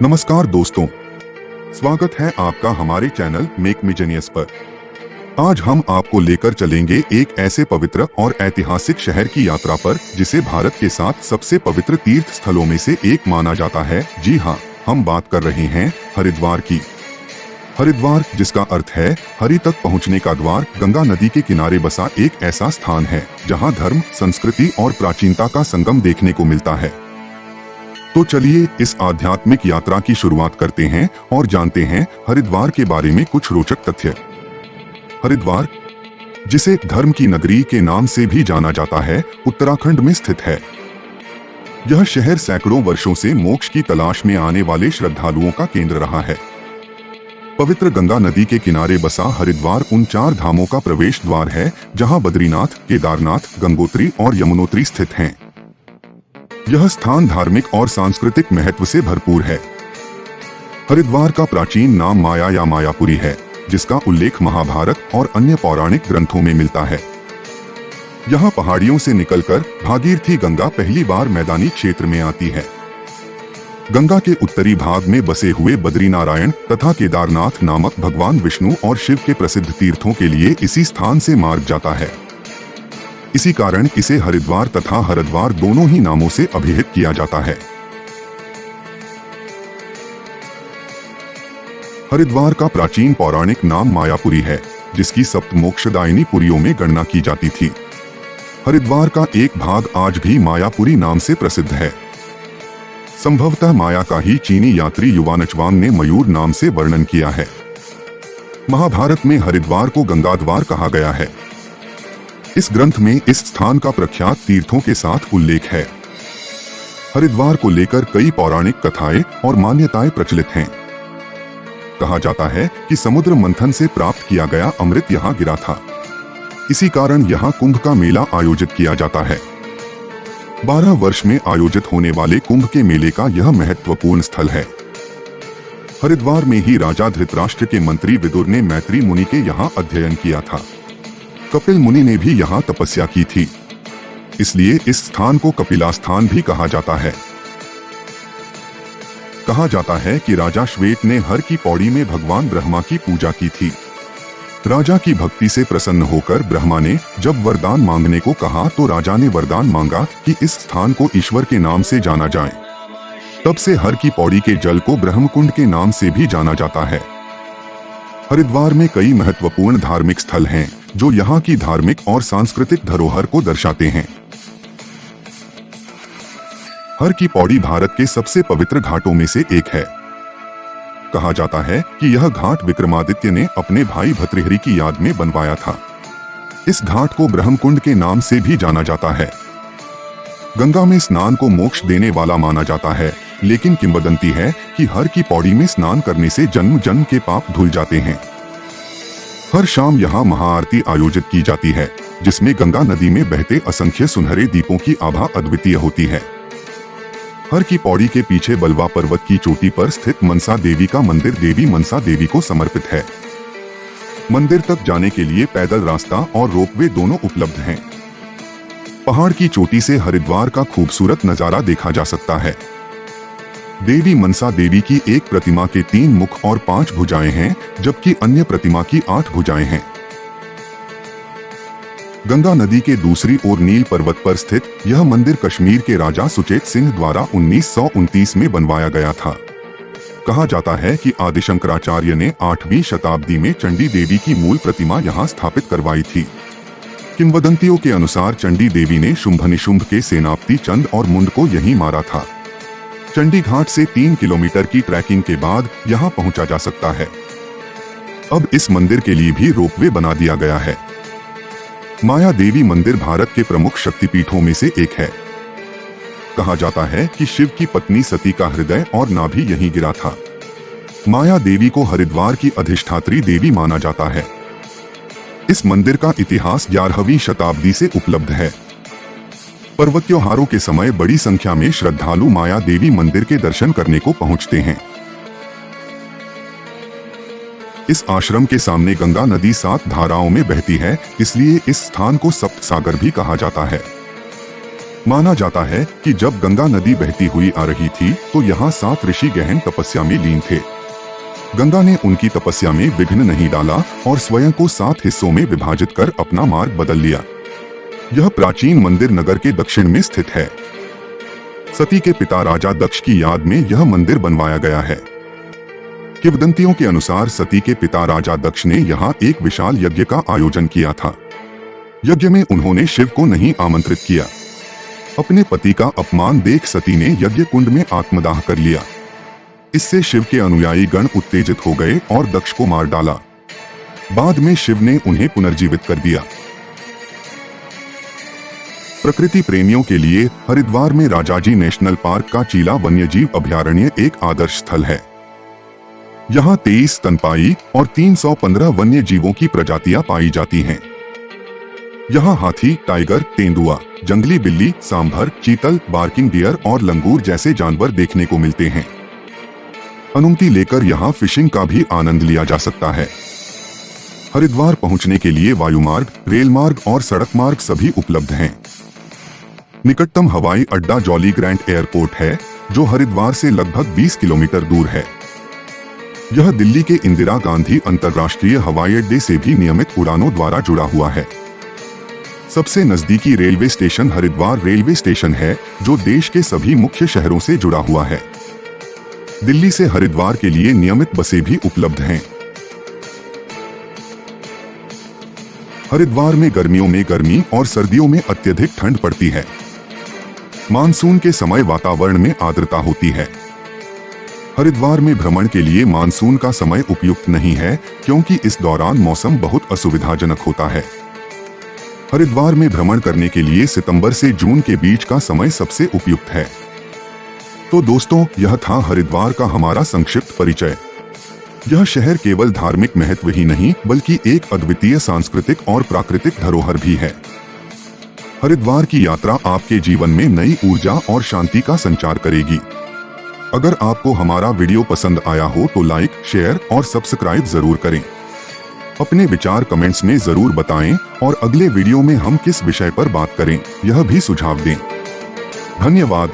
नमस्कार दोस्तों, स्वागत है आपका हमारे चैनल मेक मी जीनियस पर। आज हम आपको लेकर चलेंगे एक ऐसे पवित्र और ऐतिहासिक शहर की यात्रा पर जिसे भारत के 7 सबसे पवित्र तीर्थ स्थलों में से एक माना जाता है। जी हाँ, हम बात कर रहे हैं हरिद्वार की। हरिद्वार, जिसका अर्थ है हरि तक पहुँचने का द्वार, गंगा नदी के किनारे बसा एक ऐसा स्थान है जहाँ धर्म, संस्कृति और प्राचीनता का संगम देखने को मिलता है। तो चलिए इस आध्यात्मिक यात्रा की शुरुआत करते हैं और जानते हैं हरिद्वार के बारे में कुछ रोचक तथ्य। हरिद्वार, जिसे धर्म की नगरी के नाम से भी जाना जाता है, उत्तराखंड में स्थित है। यह शहर सैकड़ों वर्षों से मोक्ष की तलाश में आने वाले श्रद्धालुओं का केंद्र रहा है। पवित्र गंगा नदी के किनारे बसा हरिद्वार उन 4 धामों का प्रवेश द्वार है जहां बद्रीनाथ, केदारनाथ, गंगोत्री और यमुनोत्री स्थित हैं। यह स्थान धार्मिक और सांस्कृतिक महत्व से भरपूर है। हरिद्वार का प्राचीन नाम माया या मायापुरी है, जिसका उल्लेख महाभारत और अन्य पौराणिक ग्रंथों में मिलता है। यहाँ पहाड़ियों से निकलकर भागीरथी गंगा पहली बार मैदानी क्षेत्र में आती है। गंगा के उत्तरी भाग में बसे हुए बद्रीनारायण तथा केदारनाथ नामक भगवान विष्णु और शिव के प्रसिद्ध तीर्थों के लिए इसी स्थान से मार्ग जाता है। इसी कारण इसे हरिद्वार तथा हरद्वार दोनों ही नामों से अभिहित किया जाता है। हरिद्वार का प्राचीन पौराणिक नाम मायापुरी है, जिसकी सप्त मोक्षदायिनी पुरियों में गणना की जाती थी। हरिद्वार का एक भाग आज भी मायापुरी नाम से प्रसिद्ध है। संभवतः माया का ही चीनी यात्री युवानचवांग ने मयूर नाम से वर्णन किया है। महाभारत में हरिद्वार को गंगाद्वार कहा गया है। इस ग्रंथ में इस स्थान का प्रख्यात तीर्थों के साथ उल्लेख है। हरिद्वार को लेकर कई पौराणिक कथाएं और मान्यताएं प्रचलित हैं। कहा जाता है कि समुद्र मंथन से प्राप्त किया गया अमृत यहाँ गिरा था। इसी कारण यहाँ कुंभ का मेला आयोजित किया जाता है। 12 वर्ष में आयोजित होने वाले कुंभ के मेले का यह महत्वपूर्ण स्थल है। हरिद्वार में ही राजा धृतराष्ट्र के मंत्री विदुर ने मैत्री मुनि के यहाँ अध्ययन किया था। कपिल मुनि ने भी यहाँ तपस्या की थी, इसलिए इस स्थान को कपिलास्थान भी कहा जाता है। कहा जाता है कि राजा श्वेत ने हर की पौड़ी में भगवान ब्रह्मा की पूजा की थी। राजा की भक्ति से प्रसन्न होकर ब्रह्मा ने जब वरदान मांगने को कहा तो राजा ने वरदान मांगा कि इस स्थान को ईश्वर के नाम से जाना जाए। तब से हर की पौड़ी के जल को ब्रह्मकुंड के नाम से भी जाना जाता है। हरिद्वार में कई महत्वपूर्ण धार्मिक स्थल हैं, जो यहाँ की धार्मिक और सांस्कृतिक धरोहर को दर्शाते हैं। हर की पौड़ी भारत के सबसे पवित्र घाटों में से एक है। कहा जाता है कि यह घाट विक्रमादित्य ने अपने भाई भतृहरि की याद में बनवाया था। इस घाट को ब्रह्मकुंड के नाम से भी जाना जाता है। गंगा में स्नान को मोक्ष देने वाला माना जाता है, लेकिन किंवदंती है कि हर की पौड़ी में स्नान करने से जन्म जन्म के पाप धुल जाते हैं। हर शाम यहाँ महाआरती आयोजित की जाती है, जिसमें गंगा नदी में बहते असंख्य सुनहरे दीपों की आभा अद्वितीय होती है। हर की पौड़ी के पीछे बलवा पर्वत की चोटी पर स्थित मनसा देवी का मंदिर देवी मनसा देवी को समर्पित है। मंदिर तक जाने के लिए पैदल रास्ता और रोपवे दोनों उपलब्ध हैं। पहाड़ की चोटी से हरिद्वार का खूबसूरत नजारा देखा जा सकता है। देवी मनसा देवी की एक प्रतिमा के 3 मुख और 5 भुजाएं हैं, जबकि अन्य प्रतिमा की 8 भुजाएं हैं। गंगा नदी के दूसरी ओर नील पर्वत पर स्थित यह मंदिर कश्मीर के राजा सुचेत सिंह द्वारा 1929 में बनवाया गया था। कहा जाता है कि आदि शंकराचार्य ने 8वीं शताब्दी में चंडी देवी की मूल प्रतिमा यहाँ स्थापित करवाई थी। किंवदंतियों के अनुसार चंडी देवी ने शुंभ निशुंभ के सेनापति चंद और मुंड को यहीं मारा था। चंडी घाट से 3 किलोमीटर की ट्रैकिंग के बाद यहाँ पहुंचा जा सकता है। अब इस मंदिर के लिए भी रोपवे बना दिया गया है। माया देवी मंदिर भारत के प्रमुख शक्तिपीठों में से एक है। कहा जाता है कि शिव की पत्नी सती का हृदय और नाभि यहीं गिरा था। माया देवी को हरिद्वार की अधिष्ठात्री देवी माना जाता है। इस मंदिर का इतिहास 11वीं शताब्दी से उपलब्ध है। पर्व त्योहारों के समय बड़ी संख्या में श्रद्धालु माया देवी मंदिर के दर्शन करने को पहुंचते हैं। इस आश्रम के सामने गंगा नदी 7 धाराओं में बहती है, इसलिए इस स्थान को सप्त सागर भी कहा जाता है। माना जाता है कि जब गंगा नदी बहती हुई आ रही थी तो यहाँ 7 ऋषि गहन तपस्या में लीन थे। गंगा ने उनकी तपस्या में विघ्न नहीं डाला और स्वयं को 7 हिस्सों में विभाजित कर अपना मार्ग बदल लिया। यह प्राचीन मंदिर नगर के दक्षिण में स्थित है। सती के पिता राजा दक्ष की याद में यह मंदिर बनवाया गया है। किंवदंतियों के अनुसार सती के पिता राजा दक्ष ने यहाँ एक विशाल यज्ञ का आयोजन किया था। यज्ञ में उन्होंने शिव को नहीं आमंत्रित किया। अपने पति का अपमान देख सती ने यज्ञ कुंड में आत्मदाह कर लिया। इससे शिव के अनुयायी गण उत्तेजित हो गए और दक्ष को मार डाला। बाद में शिव ने उन्हें पुनर्जीवित कर दिया। प्रकृति प्रेमियों के लिए हरिद्वार में राजाजी नेशनल पार्क का चीला वन्यजीव अभयारण्य एक आदर्श स्थल है। यहाँ 23 स्तनपायी और 315 वन्य जीवों की प्रजातियां पाई जाती हैं। यहाँ हाथी, टाइगर, तेंदुआ, जंगली बिल्ली, सांभर, चीतल, बार्किंग डियर और लंगूर जैसे जानवर देखने को मिलते हैं। अनुमति लेकर यहाँ फिशिंग का भी आनंद लिया जा सकता है। हरिद्वार पहुँचने के लिए वायुमार्ग, रेल मार्ग और सड़क मार्ग सभी उपलब्ध हैं। निकटतम हवाई अड्डा जॉली ग्रांट एयरपोर्ट है, जो हरिद्वार से लगभग 20 किलोमीटर दूर है। यह दिल्ली के इंदिरा गांधी अंतर्राष्ट्रीय हवाई अड्डे से भी नियमित उड़ानों द्वारा जुड़ा हुआ है। सबसे नजदीकी railway station Haridwar railway station है, जो देश के सभी मुख्य शहरों से जुड़ा हुआ है। दिल्ली से हरिद्वार के लिए नियमित बसें भी उपलब्ध हैं। हरिद्वार में गर्मियों में गर्मी और सर्दियों में अत्यधिक ठंड पड़ती है। मानसून के समय वातावरण में आर्द्रता होती है। हरिद्वार में भ्रमण के लिए मानसून का समय उपयुक्त नहीं है, क्योंकि इस दौरान मौसम बहुत असुविधाजनक होता है। हरिद्वार में भ्रमण करने के लिए सितंबर से जून के बीच का समय सबसे उपयुक्त है। तो दोस्तों, यह था हरिद्वार का हमारा संक्षिप्त परिचय। यह शहर केवल धार्मिक महत्व ही नहीं, बल्कि एक अद्वितीय सांस्कृतिक और प्राकृतिक धरोहर भी है। हरिद्वार की यात्रा आपके जीवन में नई ऊर्जा और शांति का संचार करेगी। अगर आपको हमारा वीडियो पसंद आया हो तो लाइक, शेयर और सब्सक्राइब जरूर करें। अपने विचार कमेंट्स में जरूर बताएं और अगले वीडियो में हम किस विषय पर बात करें, यह भी सुझाव दें। धन्यवाद।